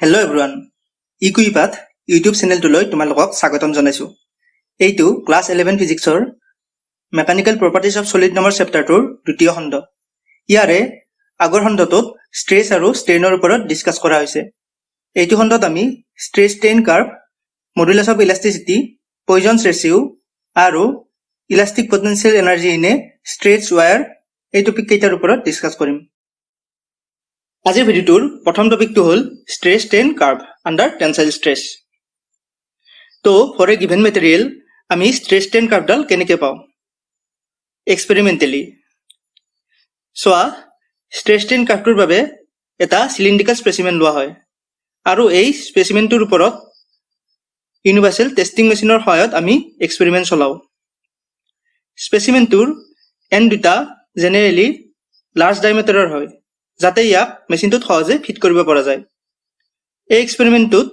Hello' everyone, Equipath YouTube চেনেলটোলৈ তোমালোকক স্বাগতম জনাইছোঁ। এইটো ক্লাছ 11 ফিজিক্সৰ মেকানিকেল প্ৰপাৰ্টিজ অফ ছলিড নামৰ চেপ্টাৰটোৰ দ্বিতীয় খণ্ড। ইয়াৰে আগৰ খণ্ডটোত ষ্ট্ৰেছ আৰু ষ্ট্ৰেইনৰ ওপৰত ডিছকাছ কৰা হৈছে। এইটো খণ্ডত আমি stress strain curve, modulus of elasticity, Poisson's ratio' আৰু elastic potential energy in a stretched wire এই টপিক কেইটাৰ ওপৰত ডিছকাছ কৰিম। আজিৰ ভিডিঅ'টোৰ প্ৰথম টপিকটো হ'ল stress strain curve under tensile stress. তো ফৰ এ গিভেন মেটেৰিয়েল আমি ষ্ট্ৰেছ ষ্ট্ৰেইন কাৰ্ভডাল কেনেকৈ পাওঁ? এক্সপেৰিমেণ্টেলি চোৱা, ষ্ট্ৰেছ ষ্ট্ৰেইন কাৰ্ভটোৰ বাবে এটা চিলিণ্ড্ৰিকেল স্পেচিমেন লোৱা হয় আৰু এই স্পেচিমেনটোৰ ওপৰত ইউনিভাৰ্চেল টেষ্টিং মেচিনৰ সহায়ত আমি এক্সপেৰিমেণ্ট চলাওঁ। স্পেচিমেনটোৰ এণ্ড দুটা জেনেৰেলি লাৰ্জ ডায়মিটাৰৰ হয়, যাতে ইয়াক মেচিনটোত সহজে ফিট কৰিব পৰা যায়। এই এক্সপেৰিমেণ্টটোত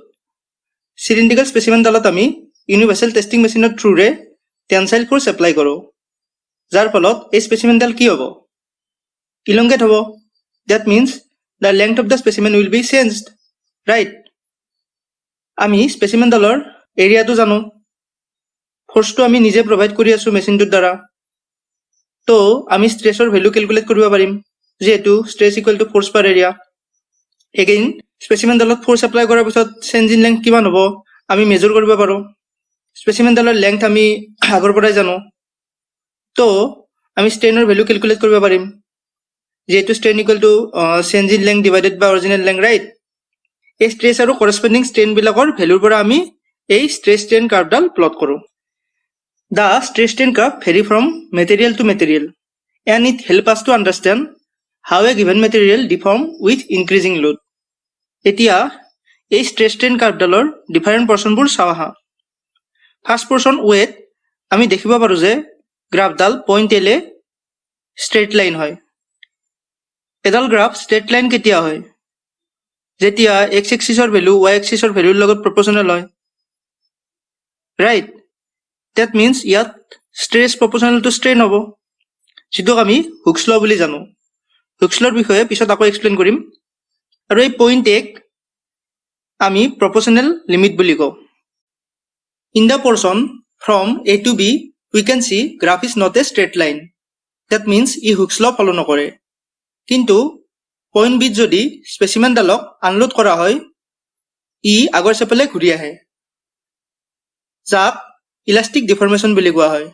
চিলিণ্ড্ৰিকেল স্পেচিমেনডালত আমি ইউনিভাৰ্চেল টেষ্টিং মেচিনৰ থ্ৰুৰে টেনচাইল ফ'ৰ্চ এপ্লাই কৰোঁ, যাৰ ফলত এই স্পেচিমেনডাল কি হ'ব? ইলংগেট হ'ব। That means the length of the specimen will be changed, right? আমি স্পেচিমেনডালৰ এৰিয়াটো জানো, ফ'ৰ্চটো আমি নিজে প্ৰভাইড কৰি আছোঁ মেচিনটোৰ দ্বাৰা। তো আমি ষ্ট্ৰেছৰ ভেলু কেলকুলেট কৰিব পাৰিম, যিহেতু stress equal to force per area. Again স্পেচিমেনডালত ফ'ৰ্চ এপ্লাই কৰাৰ পিছত চেঞ্জ ইন লেংথ কিমান হ'ব আমি মেজৰ কৰিব পাৰোঁ। স্পেচিমেনডালৰ লেংথ আমি আগৰ পৰাই জানো, তো আমি ষ্ট্ৰেইনৰ ভেলু কেলকুলেট কৰিব পাৰিম, যিহেতু strain equal to change in length divided by original length, right? এই ষ্ট্ৰেছ আৰু কৰস্পণ্ডিং ষ্ট্ৰেইনবিলাকৰ ভেলুৰ পৰা আমি এই ষ্ট্ৰেছ ষ্ট্ৰেইন কাৰ্ভডাল প্লট কৰোঁ। The stress strain curve vary from material to material and it help us to understand how a given material deform with increasing load. এতিয়া এই ষ্ট্ৰেছ ষ্ট্ৰেইন কাৰ্ভডালৰ ডিফাৰেণ্ট পৰ্চনবোৰ চাওঁ আহা। ফাৰ্ষ্ট পৰ্চন ৱেট, আমি দেখিব পাৰোঁ যে গ্ৰাফডাল পইণ্ট এলে ষ্ট্ৰেইট লাইন হয়। এডাল গ্ৰাফ ষ্ট্ৰেইট লাইন কেতিয়া হয়? যেতিয়া এক্স এক্সিছৰ ভেলু ৱাই এক্সিছৰ ভেলুৰ লগত প্ৰপ'ৰ্চনেল হয়, ৰাইট? ডেট মিনছ ইয়াত ষ্ট্ৰেছ প্ৰপ'ৰ্চনেল টু ষ্ট্ৰেইন হ'ব, যিটোক আমি হুকছ ল' বুলি জানো। হুকছ ল'ৰ বিষয়ে পিছত আকৌ এক্সপ্লেইন কৰিম। আৰু এই পইণ্ট এক আমি প্ৰপ'ৰ্চনেল লিমিট বুলি কওঁ। In the portion from A to B we can see graph is not a straight line. That means ই হুকছ ল' ফ'ল' নকৰে। কিন্তু পইণ্ট বিত যদি স্পেচিমেনডালক আনলোড কৰা হয়, ই আগৰ চেপেলে ঘূৰি আহে, যাক ইলাষ্টিক ডিফৰ্মেশ্যন বুলি কোৱা হয়।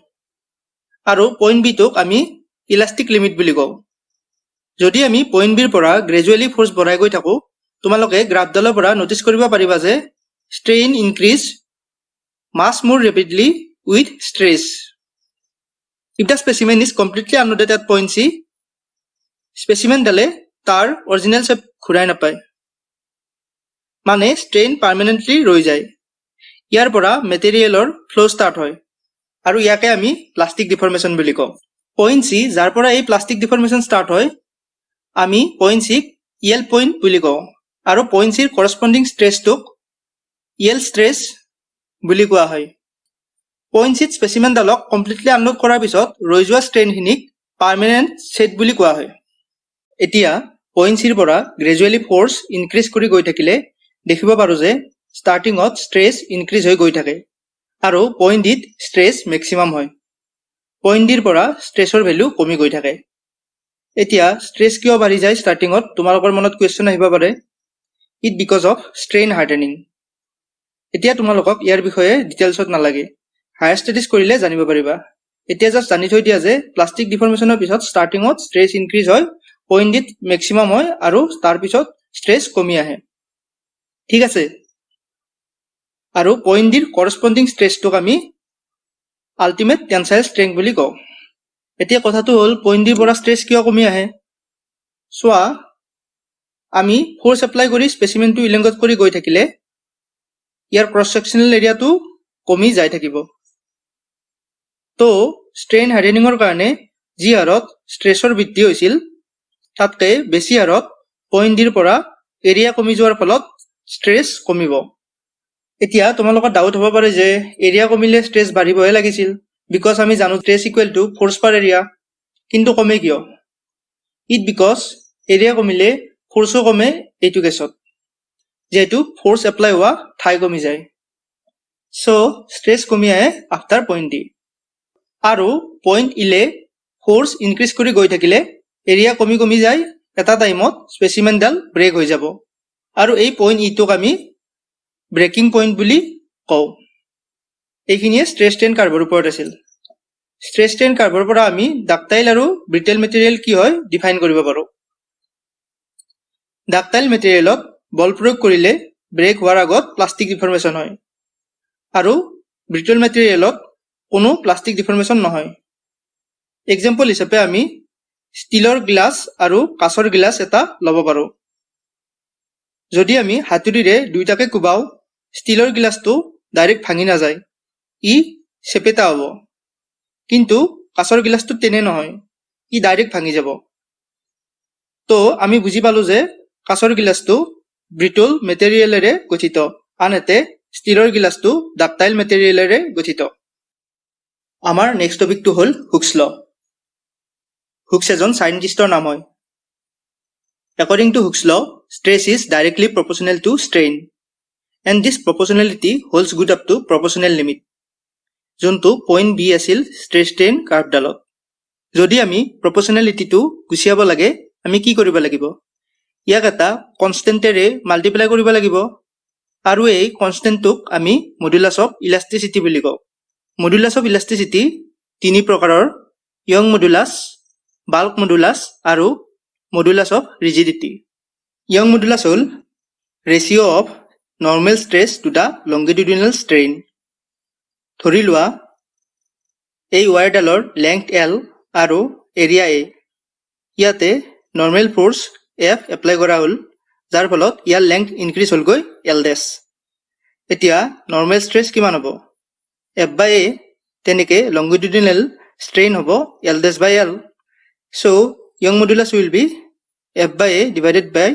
আৰু পইণ্ট বিটোক আমি ইলাষ্টিক লিমিট বুলি কওঁ। যদি আমি পইণ্ট বিৰ পৰা গ্ৰেজুৱেলি ফ'ৰ্চ বঢ়াই গৈ থাকোঁ, তোমালোকে গ্ৰাফডালৰ পৰা নটিচ কৰিব পাৰিবা যে strain increase much more rapidly with stress. If the specimen is completely unloaded at point C, স্পেচিমেনডালে তাৰ অৰিজিনেল শ্বেপ ঘূৰাই নাপায়, মানে ষ্ট্ৰেইন পাৰ্মানেণ্টলি ৰৈ যায়। ইয়াৰ পৰা মেটেৰিয়েলৰ ফ্ল' ষ্টাৰ্ট হয় আৰু ইয়াকে আমি প্লাষ্টিক ডিফৰ্মেশ্যন বুলি কওঁ। পইণ্ট চি, যাৰ পৰা এই প্লাষ্টিক ডিফৰ্মেশ্যন ষ্টাৰ্ট হয়, আমি পইণ্ট চিক ইয়েল পইণ্ট বুলি কওঁ আৰু পইণ্ট চিৰ কৰস্পণ্ডিং ষ্ট্ৰেছটোক ইয়েল ষ্ট্ৰেছ বুলি কোৱা হয়। পইণ্ট চিত স্পেচিমেনডালক কমপ্লিটলি আনলোড কৰাৰ পিছত ৰৈ যোৱা ষ্ট্ৰেইনখিনিক পাৰ্মানেণ্ট ছেট বুলি কোৱা হয়। এতিয়া পইণ্ট চিৰ পৰা গ্ৰেজুৱেলি ফ'ৰ্চ ইনক্ৰিজ কৰি গৈ থাকিলে দেখিব পাৰোঁ যে ষ্টাৰ্টিঙত ষ্ট্ৰেছ ইনক্ৰিজ হৈ গৈ থাকে আৰু পইণ্ট ডিত ষ্ট্ৰেছ মেক্সিমাম হয়। পইণ্ট ডিৰ পৰা ষ্ট্ৰেছৰ ভেলু কমি গৈ থাকে। এতিয়া ষ্ট্ৰেছ কিয় বাঢ়ি যায় ষ্টাৰ্টিঙত? তোমালোকৰ মনত কুৱেশ্যন আহিব পাৰে। It because of strain hardening. এতিয়া তোমালোকক ইয়াৰ বিষয়ে ডিটেইলছত নালাগে, হায়াৰ ষ্টাডিজ কৰিলে জানিব পাৰিবা। এতিয়া জাষ্ট জানি থৈ দিয়া যে প্লাষ্টিক ডিফৰ্মেশ্যনৰ পিছত ষ্টাৰ্টিঙত ষ্ট্ৰেছ ইনক্ৰিজ হয়, পইণ্ট ডিত মেক্সিমাম হয় আৰু তাৰপিছত ষ্ট্ৰেছ কমি আহে, ঠিক আছে? আৰু পইণ্ট ডিৰ কৰস্পণ্ডিং ষ্ট্ৰেছটোক আমি আল্টিমেট টেনচাইল ষ্ট্ৰেংথ বুলি কওঁ। এতিয়া কথাটো হ'ল পইণ্ট ডিৰ পৰা ষ্ট্ৰেছ কিয় কমি আহে? চোৱা, আমি ফ'ৰ্চ এপ্লাই কৰি স্পেচিমেনটো ইলেংগেট কৰি গৈ থাকিলে ইয়াৰ ক্ৰছ ছেকশ্যনেল এৰিয়াটো কমি যাই থাকিব। তো ষ্ট্ৰেইন হাৰ্ডেনিঙৰ কাৰণে যি হাৰত ষ্ট্ৰেছৰ বৃদ্ধি হৈছিল, তাতকৈ বেছি হাৰত পইণ্ট ডিৰ পৰা এৰিয়া কমি যোৱাৰ ফলত ষ্ট্ৰেছ কমিব। এতিয়া তোমালোকৰ ডাউট হ'ব পাৰে যে এৰিয়া কমিলে ষ্ট্ৰেছ বাঢ়িবহে লাগিছিল, বিকজ আমি জানো stress equal to force per area. কিন্তু কমে কিয়? ইট বিকজ এৰিয়া কমিলে ফ'ৰ্চো কমে এইটো কেছত। যেহেতু ফোর্স এপ্লাই হওয়া ঠাই কমি যায়। সো স্ট্রেস কমি আহে আফটার পইণ্ট ডি। আৰু পইণ্ট ইলে ফোৰ্স ইনক্ৰিজ কৰি গৈ থাকিলে এৰিয়া কমি কমি যায়, এটা টাইমত স্পেচিমেনডাল ব্ৰেক হৈ যাব। আৰু এই পইণ্ট ইটোক আমি ব্ৰেকিং পইণ্ট বুলি কওঁ। এইখিনিয়ে ষ্ট্ৰেছ ষ্ট্ৰেইন কাৰ্ভৰ ওপৰত আছিল। ষ্ট্ৰেছ ষ্ট্ৰেইন কাৰ্ভৰ পৰা আমি ডাক্টাইল আৰু ব্ৰিটেল মেটেৰিয়েল কি হয় ডিফাইন কৰিব পাৰোঁ। ডাক্টাইল মেটেৰিয়েলত বল প্ৰয়োগ কৰিলে ব্ৰেক হোৱাৰ আগত প্লাষ্টিক ডিফৰ্মেশ্যন হয়, আৰু ব্ৰিটেল মেটেৰিয়েলত কোনো প্লাষ্টিক ডিফৰ্মেশ্যন নহয়। এক্সাম্পল হিচাপে আমি ষ্টীলৰ গ্লাছ আৰু কাঁচৰ গ্লাছ এটা ল'ব পাৰোঁ। যদি আমি হাতুৰিৰে দুইটাকে কোবাওঁ, ষ্টীলৰ গ্লাছটো ডাইৰেক্ট ভাঙি নাযায়, ই চেপেটা হ'ব। কিন্তু কাঁচৰ গ্লাছটো তেনে নহয়, ই ডাইৰেক্ট ভাঙি যাব। তো আমি বুজি পালোঁ যে কাঁচৰ গ্লাছটো ব্ৰিটল মেটেৰিয়েলেৰে গঠিত, আনহাতে ষ্টীলৰ গ্লাছটো ডাক্টাইল মেটেৰিয়েলেৰে গঠিত। আমাৰ নেক্সট টপিকটো হ'ল হুকছ ল। হুকছ এজন সাইণ্টিষ্টৰ নাম হয়। According to Hooke's law, stress is directly proportional to strain, and this proportionality holds good up to proportional limit, যোনটো পইণ্ট বি আছিল ষ্ট্ৰেছ ষ্ট্ৰেইন কাৰ্ভডালত। যদি আমি প্ৰপৰ্চনেলিটিটো গুচিয়াব লাগে, আমি কি কৰিব লাগিব? ইয়াক এটা কনষ্টেণ্টেৰে মাল্টিপ্লাই কৰিব লাগিব, আৰু এই কনষ্টেণ্টটোক আমি মডুলাছ অফ ইলাষ্টিচিটি বুলি কওঁ। মডুলাছ অফ ইলাষ্টিচিটি তিনি প্ৰকাৰৰ: য়ং মডুলাছ, বাল্ক মডুলাছ আৰু modulus of rigidity. Young modulus হ'ল ratio' of normal stress to the longitudinal strain. ধৰি লোৱা এই ৱায়াৰডালৰ লেংথ এল আৰু এৰিয়া এ। ইয়াতে নৰ্মেল ফ'ৰ্চ এফ এপ্লাই কৰা হ'ল, যাৰ ফলত ইয়াৰ লেংথ ইনক্ৰিজ হ'লগৈ এল ডেছ। এতিয়া নৰ্মেল ষ্ট্ৰেছ কিমান হ'ব? F by A. তেনেকৈ লংগিটিউডিনেল ষ্ট্ৰেইন হ'ব L dash by L. So' Young modulus will be F by A divided by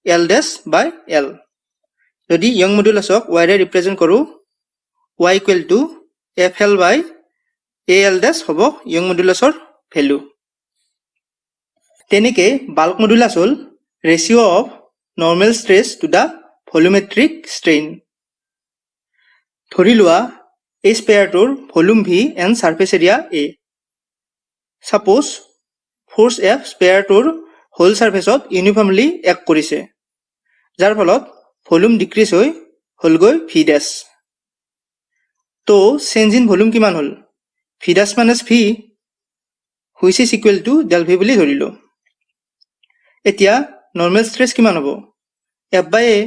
L dash by L. যদি য়ং মডুলাছক ৱাইৰে ৰিপ্ৰেজেণ্ট কৰোঁ, Y equal to F L by A L dash হ'ব Young মডুলাছৰ value. তেনেকৈ bulk modulus হ'ল ratio' of normal stress to the volumetric strain. ধৰি লোৱা এই স্পেয়াৰটোৰ volume V and surface area A. Suppose force F স্পেয়াৰটোৰ হোল ছাৰ্ফেচত ইউনিফৰ্মলি এক্ট কৰিছে, যাৰ ফলত ভলিউম ডিক্ৰিজ হৈ হ'লগৈ ভি ডেছ। তো চেঞ্জ ইন ভলিউম কিমান হ'ল? V dash minus V, which is equal to del V বুলি ধৰিলোঁ। এতিয়া নৰ্মেল ষ্ট্ৰেছ কিমান হ'ব? F by A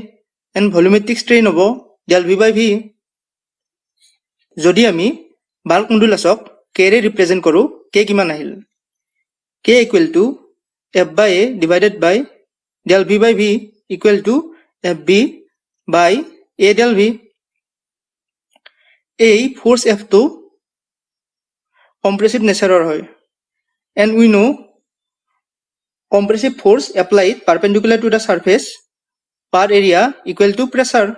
and volumetric strain হ'ব ডেল ভি বাই ভি। যদি আমি বাল্ক মডুলাছক কেৰে ৰিপ্ৰেজেণ্ট কৰোঁ, কে কিমান আহিল? K equal to F by A divided by del V by V equal to F V by A del V. এই force এফটো compressive নেচাৰৰ হয়, and we know compressive force applied perpendicular to the surface per area equal to pressure.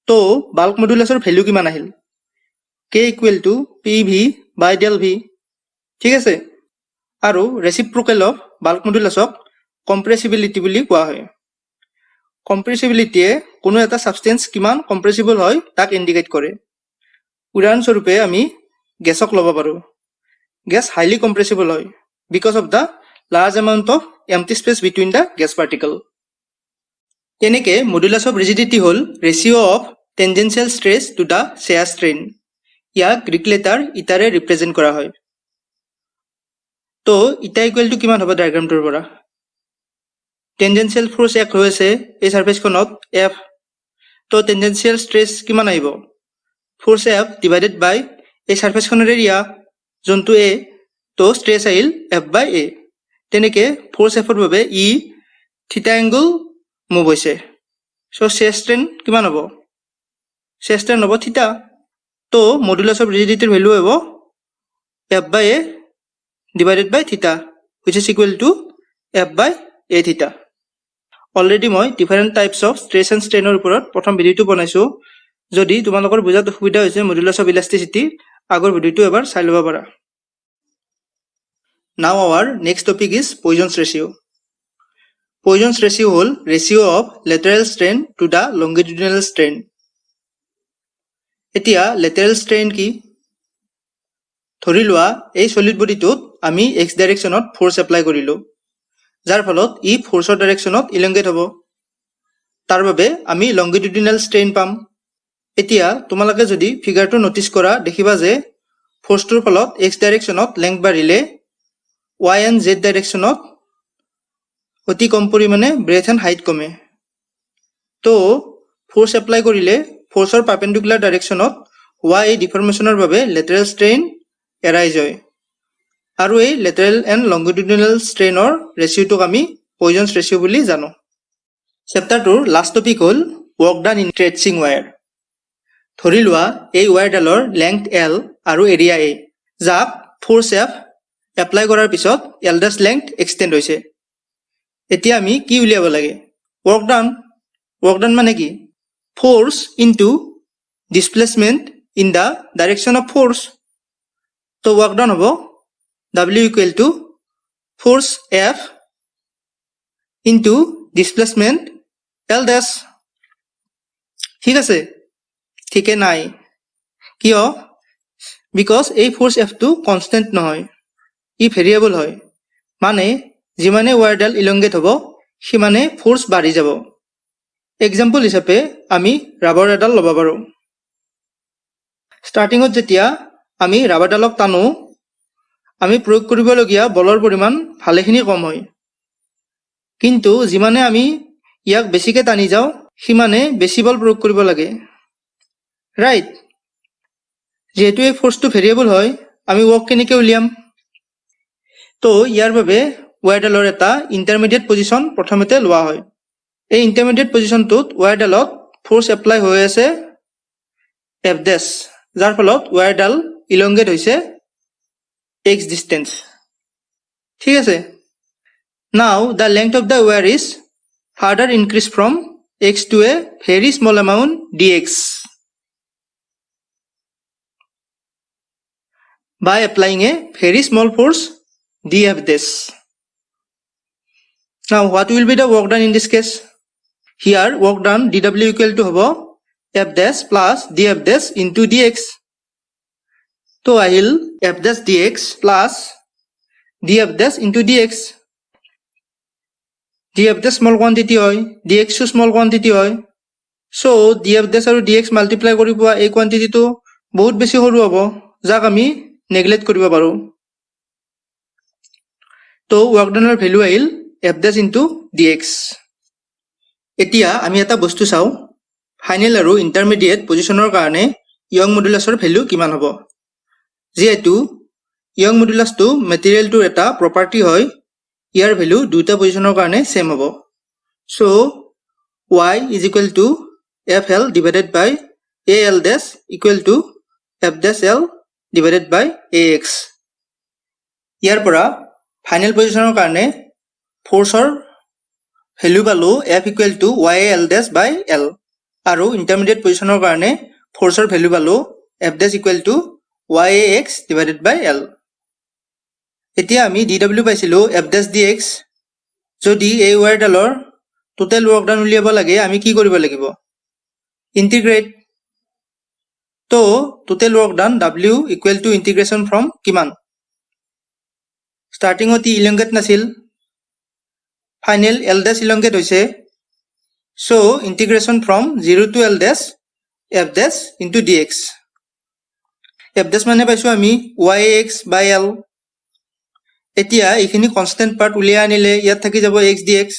তো bulk মডুলাছৰ value কিমান আহিল? K equal to P V by del V. ঠিক আছে। আৰু ৰেচিপ্ৰকেল অফ বাল্ক মডুলাছক কম্প্ৰেছিবিলিটি বুলি কোৱা হয়। কম্প্ৰেছিবিলিটিয়ে কোনো এটা ছাবষ্টেঞ্চ কিমান কম্প্ৰেছিবল হয় তাক ইণ্ডিকেট কৰে। উদাহৰণস্বৰূপে আমি গেছক ল'ব পাৰোঁ। গেছ হাইলি কম্প্ৰেছিবল হয় because of the large amount of empty space between the gas particle. তেনেকে মডুলাছ অফ ৰিজিডিটি হ'ল ratio' of tangential stress to the shear strain. ইয়াক গ্ৰীক লেটাৰ ইটাৰে ৰিপ্ৰেজেণ্ট কৰা হয়। তো ইটা ইকুৱেল টু কিমান হ'ব ডায়েগ্ৰামটোৰ পৰা? টেঞ্জেনচিয়েল ফ'ৰ্চ এক হৈ আছে এই ছাৰ্ফেচখনত এফ। তো টেঞ্জেনচিয়েল ষ্ট্ৰেছ কিমান আহিব? ফ'ৰ্চ এফ ডিভাইডেড বাই এই ছাৰ্ফেচখনৰ এৰিয়া, যোনটো এ। তো ষ্ট্ৰেছ আহিল এফ বাই এ। তেনেকে ফ'ৰ্চ এফৰ বাবে ই থিটা এংগল মুভ হৈছে। চ' শ্বেয়াৰ ষ্ট্ৰেইন কিমান হ'ব? শ্বেয়াৰ ষ্ট্ৰেইন হ'ব থিটা। তো মডুলাছ অফ ৰিজিডিটিৰ ভেলু হ'ব F by A divided by theta, which is equal to F by A theta. Already মই different types of stress and ষ্ট্ৰেইনৰ ওপৰত প্ৰথম ভিডিঅ'টো বনাইছোঁ। যদি তোমালোকৰ বুজাত অসুবিধা হৈছে মডুলাছ অফ ইলাষ্টিচিটি, আগৰ ভিডিঅ'টো এবাৰ চাই ল'ব পাৰা। Now our next topic is Poisson's ratio. Poisson's ratio' হ'ল ratio' of lateral strain to the longitudinal strain. এতিয়া লেটাৰেল ষ্ট্ৰেইন কি? ধৰি লোৱা এই চলিড বডিটোত আমি এক্স ডাইৰেকশ্যনত ফ'ৰ্চ এপ্লাই কৰিলোঁ, যাৰ ফলত ই ফ'ৰ্চৰ ডাইৰেকশ্যনত ইলংগেট হ'ব। তাৰ বাবে আমি লংগিটিউডিনেল ষ্ট্ৰেইন পাম। এতিয়া তোমালোকে যদি ফিগাৰটো নটিচ কৰা দেখিবা যে ফ'ৰ্চটোৰ ফলত এক্স ডাইৰেকশ্যনত লেংথ বাঢ়িলে ৱাই এণ্ড জেড ডাইৰেকশ্যনত অতি কম পৰিমাণে ব্ৰেথ এণ্ড হাইট কমে। তো ফ'ৰ্চ এপ্লাই কৰিলে ফ'ৰ্চৰ পাৰ্পেণ্ডিকুলাৰ ডাইৰেকশ্যনত হোৱা এই ডিফৰ্মেশ্যনৰ বাবে লেটাৰেল ষ্ট্ৰেইন এৰাইজ হয়, আৰু এই লেটাৰেল এণ্ড লংগিটিউডিনেল ষ্ট্ৰেইনৰ ৰেচিঅ'টোক আমি পয়জনছ ৰেচিঅ' বুলি জানো। চেপ্টাৰটোৰ লাষ্ট টপিক হ'ল work done in stretching wire. ধৰি লোৱা এই ৱায়াৰডালৰ লেংথ এল আৰু এৰিয়া এ, যাক ফ'ৰ্চ এফ এপ্লাই কৰাৰ পিছত এল ডেছ লেংথ এক্সটেণ্ড হৈছে। এতিয়া আমি কি উলিয়াব লাগে? ৱৰ্ক ডান। ৱৰ্ক ডান মানে কি? Force into displacement in the direction of force. তো ৱৰ্ক ডান হ'ব W equal to force F into displacement L dash. ঠিক আছে? ঠিকে নাই। কিয়? বিকজ এই ফ'ৰ্চ এফটো কনষ্টেণ্ট নহয়, ই ভেৰিয়েবল হয়। মানে যিমানে ৱায়াৰডাল ইলংগেট হ'ব সিমানে ফ'ৰ্চ বাঢ়ি যাব। এক্সাম্পল হিচাপে আমি ৰাবাৰ এডাল ল'ব পাৰোঁ। ষ্টাৰ্টিঙত যেতিয়া আমি ৰাবাৰডালক টানো আমি প্ৰয়োগ কৰিবলগীয়া বলৰ পৰিমাণ ভালেখিনি কম হয়, কিন্তু যিমানে আমি ইয়াক বেছিকৈ টানি যাওঁ সিমানে বেছি বল প্ৰয়োগ কৰিব লাগে, ৰাইট? যিহেতু এই ফ'ৰ্চটো ভেৰিয়েবল হয় আমি ৱৰ্ক কেনেকৈ উলিয়াম? তো ইয়াৰ বাবে ৱায়াৰডালৰ এটা ইণ্টাৰমিডিয়েট পজিশ্যন প্ৰথমতে লোৱা হয়। এই ইণ্টাৰমিডিয়েট পজিশ্যনটোত ৱায়াৰডালত ফ'ৰ্চ এপ্লাই হৈ আছে এফ ডেছ, যাৰ ফলত ৱায়াৰডাল ইলংগেট হৈছে এক্স ডিষ্টেঞ্চ। ঠিক আছে? Now the length of the wire is further increase from X to a very small amount D X by applying a very small force dF dash. Now what will be the work done in this case? Here work done dW equal to hobo F dash plus dF dash into dx. So I will F dash dx plus dF dash into dx. dF dash small quantity hoy, dx small quantity hoy. So dF dash aru dx multiply kori poa ei quantity to bahut beshi horu hobo, jak ami neglect কৰিব পাৰোঁ। তো work ডানৰ value আহিল F dash into D x. এতিয়া আমি এটা বস্তু চাওঁ, final আৰু ইণ্টাৰমিডিয়েট পজিশ্যনৰ কাৰণে য়ং মডুলাছৰ ভেলু কিমান হ'ব। যিহেতু য়ং মডুলাছটো মেটেৰিয়েলটোৰ এটা প্ৰপাৰ্টি হয়, ইয়াৰ ভেলু দুটা পজিশ্যনৰ কাৰণে ছেম হ'ব। So' y is equal to F L divided by A L dash equal to F dash L divided by ax. ইয়াৰ পৰা ফাইনেল পজিশ্যনৰ কাৰণে ফ'ৰ্চৰ ভেলু পালোঁ f equal to y L dash by L, আৰু intermediate পজিশ্যনৰ কাৰণে ফ'ৰ্চৰ ভেলু পালোঁ f dash equal to y ax divided by L. এতিয়া আমি dw পাইছিলোঁ f ডেছ dx। যদি এই ৱায়াৰডালৰ টোটেল ৱৰ্ক ডান উলিয়াব লাগে আমি কি কৰিব লাগিব? ইণ্টিগ্ৰেট। তো total work done W equal two integration from কিমান? ষ্টাৰ্টিঙত ই ইলংগেট নাছিল, ফাইনেল এল ডেছ ইলংগেট হৈছে। So' integration from 0 to L dash F dash into D X. F dash মানে পাইছোঁ আমি ৱাই এক্স বাই এল। এতিয়া এইখিনি কনষ্টেণ্ট পাৰ্ট উলিয়াই আনিলে ইয়াত থাকি যাব x D x.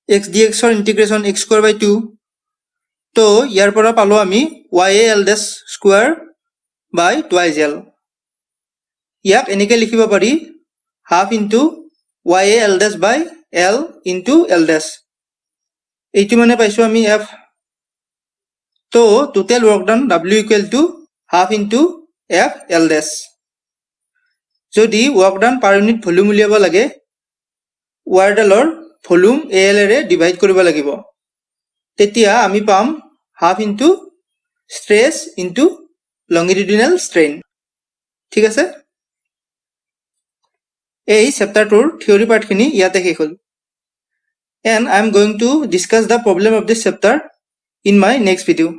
X D এক্সৰ ইণ্টিগ্ৰেশ্যন এক্স স্কুৱাৰ বাই 2। তো ইয়াৰ পৰা পালোঁ আমি y a l dash square by twice l। ইয়াক এনেকৈ লিখিব পাৰি half into y a l dash by l into l dash। এইটো মানে পাইছোঁ আমি f। তো total work done w equal to half into f l dash। যদি ৱৰ্ক ডান পাৰ ইউনিট ভলিউম উলিয়াব লাগে ৱায়াৰডালৰ ভলিউম এ এলেৰে ডিভাইড কৰিব লাগিব, তেতিয়া আমি পাম half into stress into longitudinal strain. ঠিক আছে? এই চেপ্টাৰটোৰ থিয়ৰী পাৰ্টখিনি ইয়াতে শেষ হ'ল। and I am going to discuss the problem of this chapter in my next video.